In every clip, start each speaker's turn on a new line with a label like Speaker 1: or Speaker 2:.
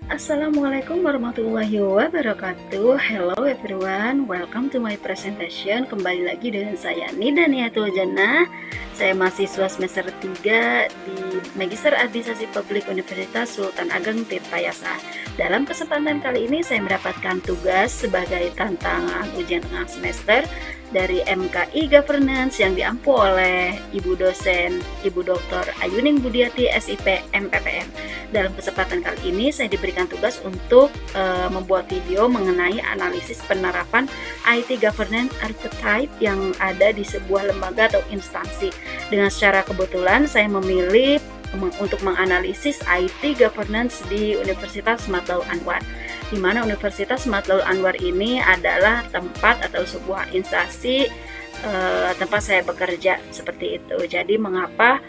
Speaker 1: Assalamualaikum warahmatullahi wabarakatuh. Hello everyone, welcome to my presentation. Kembali lagi dengan saya Nida Niatul Jannah. Saya mahasiswa semester 3 di Magister Administrasi Publik Universitas Sultan Ageng Tirtayasa. Dalam kesempatan kali ini saya mendapatkan tugas sebagai tantangan ujian tengah semester dari MKI Governance yang diampu oleh Ibu dosen Ibu Dr. Ayuning Budiati SIP MPPM. Dalam kesempatan kali ini saya diberikan tugas untuk membuat video mengenai analisis penerapan IT Governance Archetype yang ada di sebuah lembaga atau instansi. Dengan secara kebetulan saya memilih untuk menganalisis IT Governance di Universitas Madlaul Anwar, di mana Universitas Madlaul Anwar ini adalah tempat atau sebuah instansi tempat saya bekerja seperti itu. Jadi mengapa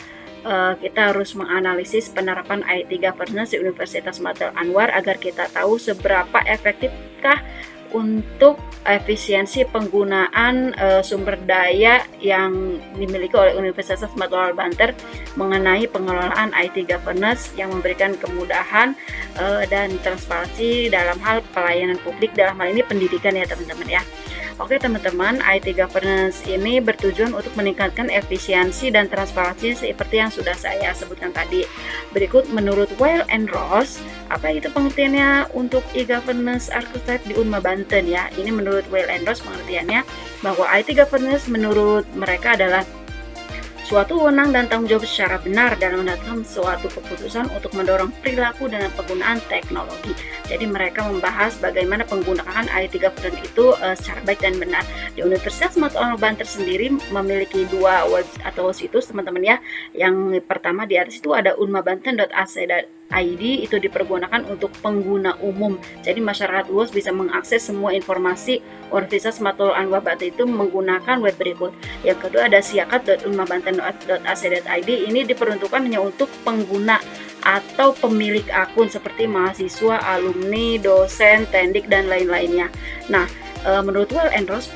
Speaker 1: kita harus menganalisis penerapan IT Governance di Universitas Madlaul Anwar agar kita tahu seberapa efektifkah untuk efisiensi penggunaan sumber daya yang dimiliki oleh Universitas Madlaul Banter mengenai pengelolaan IT Governance yang memberikan kemudahan dan transparansi dalam hal pelayanan publik, dalam hal ini pendidikan ya teman-teman ya. Oke teman-teman, IT Governance ini bertujuan untuk meningkatkan efisiensi dan transparansi seperti yang sudah saya sebutkan tadi. Berikut menurut Weil and Ross, apa itu pengertiannya untuk e-governance archetype di Unma Banten ya. Ini menurut Weil and Ross pengertiannya bahwa IT Governance menurut mereka adalah suatu wewenang dan tanggung jawab secara benar dalam menentukan suatu keputusan untuk mendorong perilaku dan penggunaan teknologi. Jadi mereka membahas bagaimana penggunaan IT Governance itu secara baik dan benar. Di Universitas Madlaul Banter sendiri memiliki dua web atau situs teman-teman ya. Yang pertama di atas itu ada unmabanten.ac.id, itu dipergunakan untuk pengguna umum. Jadi masyarakat luas bisa mengakses semua informasi Universitas Madlaul Anwar Banten itu menggunakan web berikut. Yang kedua ada siakat.unmabanten.ac.id, ini diperuntukkan hanya untuk pengguna atau pemilik akun seperti mahasiswa, alumni, dosen, tendik dan lain-lainnya. Nah, menurut Weil and Ross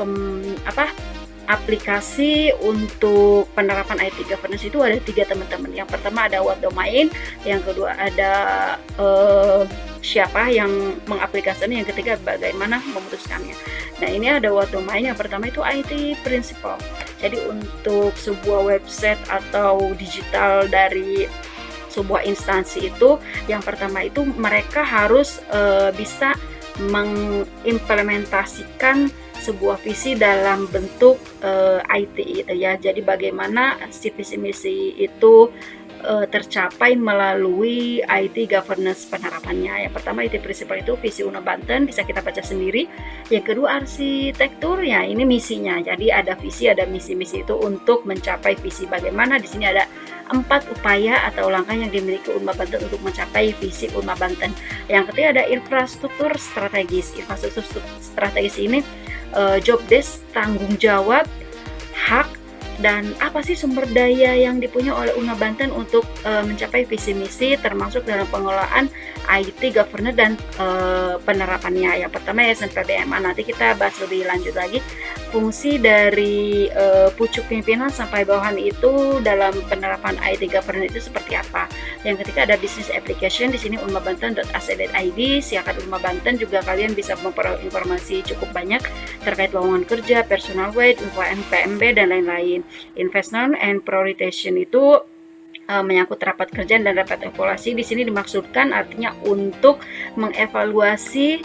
Speaker 1: aplikasi untuk penerapan IT Governance itu ada 3 teman-teman. Yang pertama ada what domain, yang kedua ada siapa yang mengaplikasikannya, yang ketiga bagaimana memutuskannya. Nah ini ada what domain, yang pertama itu IT Principle. Jadi untuk sebuah website atau digital dari sebuah instansi itu, yang pertama itu mereka harus bisa mengimplementasikan sebuah visi dalam bentuk IT itu ya. Jadi bagaimana si visi misi itu tercapai melalui IT Governance penerapannya. Yang pertama IT Principle itu visi Unma Banten, bisa kita baca sendiri. Yang kedua arsitektur ya, ini misinya. Jadi ada visi, ada misi-misi itu untuk mencapai visi. Bagaimana di sini ada 4 upaya atau langkah yang dimiliki Unma Banten untuk mencapai visi Unma Banten. Yang ketiga ada infrastruktur strategis. Infrastruktur strategis ini job desk, tanggung jawab, hak, dan apa sih sumber daya yang dipunya oleh Unma Banten untuk mencapai visi misi, termasuk dalam pengelolaan IT Governance dan penerapannya. Yang pertama SNPBMA, nanti kita bahas lebih lanjut lagi fungsi dari pucuk pimpinan sampai bawahan itu dalam penerapan IT Governance itu seperti apa. Yang ketiga ada business application, di sini unmabanten.ac.id, siakat Unma Banten juga kalian bisa memperoleh informasi cukup banyak terkait lowongan kerja, personal wage, PMB dan lain-lain. Investment and prioritization itu menyangkut rapat kerja dan rapat evaluasi. Di sini dimaksudkan artinya untuk mengevaluasi,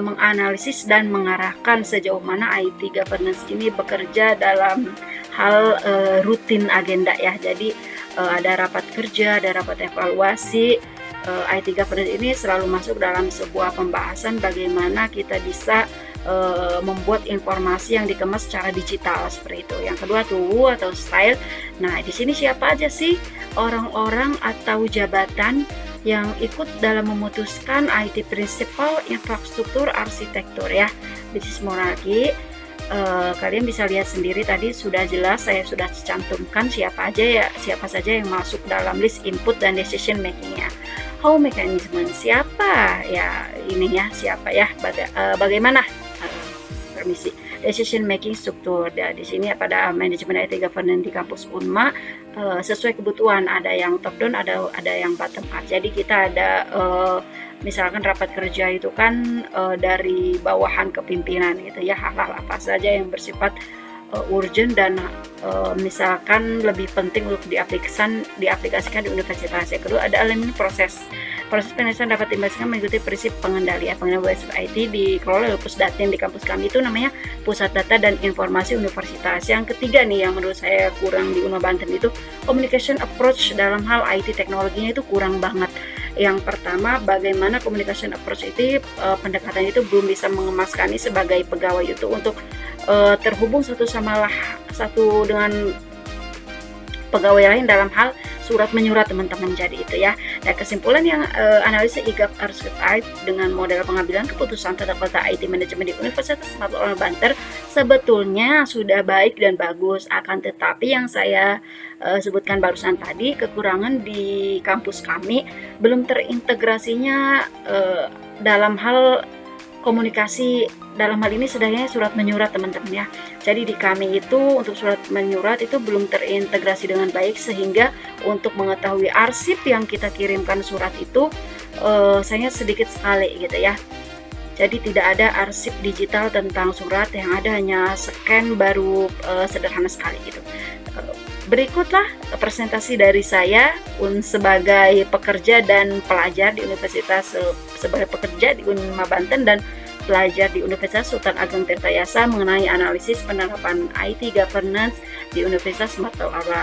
Speaker 1: menganalisis dan mengarahkan sejauh mana IT Governance ini bekerja dalam hal rutin agenda ya. Jadi ada rapat kerja, ada rapat evaluasi. IT Governance ini selalu masuk dalam sebuah pembahasan bagaimana kita bisa membuat informasi yang dikemas secara digital seperti itu. Yang kedua tuh atau style. Nah di sini siapa aja sih orang-orang atau jabatan yang ikut dalam memutuskan IT Principle, infrastruktur, arsitektur ya. Bisnis monarki. Kalian bisa lihat sendiri tadi sudah jelas, saya sudah cantumkan siapa saja yang masuk dalam list input dan decision makingnya. How mechanism, siapa ya ininya, siapa ya bagaimana permisi decision making struktur. Di sini pada manajemen IT Governance di kampus Unma sesuai kebutuhan, ada yang top down, ada yang bottom up. Jadi kita ada misalkan rapat kerja itu kan dari bawahan ke pimpinan gitu ya, hal-hal apa saja yang bersifat urgent dan misalkan lebih penting untuk diaplikasikan di universitas. Yang kedua ada elemen proses penyelesaian dapat dimaksudkan mengikuti prinsip pengendalian web IT dikelola oleh Pusdatin di kampus kami itu namanya Pusat Data dan Informasi Universitas. Yang ketiga nih yang menurut saya kurang di Unma Banten itu communication approach dalam hal IT teknologinya itu kurang banget. Yang pertama, bagaimana communication approach itu pendekatan itu belum bisa mengemaskan sebagai pegawai itu untuk terhubung satu dengan pegawai lain dalam hal surat menyurat teman-teman. Jadi itu ya. Nah, kesimpulan yang analisa IGAP terkait dengan model pengambilan keputusan tata kota IT manajemen di Universitas Unma Banten sebetulnya sudah baik dan bagus, akan tetapi yang saya sebutkan barusan tadi, kekurangan di kampus kami belum terintegrasinya dalam hal komunikasi, dalam hal ini sebenarnya surat menyurat teman-teman ya. Jadi di kami itu untuk surat menyurat itu belum terintegrasi dengan baik, sehingga untuk mengetahui arsip yang kita kirimkan surat itu saya sedikit sekali gitu ya. Jadi tidak ada arsip digital tentang surat, yang ada hanya scan baru sederhana sekali gitu. Berikutlah presentasi dari saya sebagai pekerja dan pelajar di Universitas, sebagai pekerja di Unma Banten dan pelajar di Universitas Sultan Ageng Tirtayasa mengenai analisis penerapan IT governance di Universitas Unma.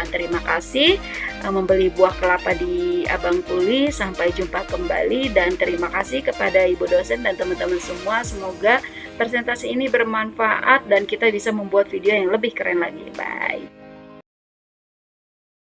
Speaker 1: Terima kasih membeli buah kelapa di Abang Tuli. Sampai jumpa kembali dan terima kasih kepada Ibu dosen dan teman-teman semua. Semoga presentasi ini bermanfaat dan kita bisa membuat video yang lebih keren lagi. Bye.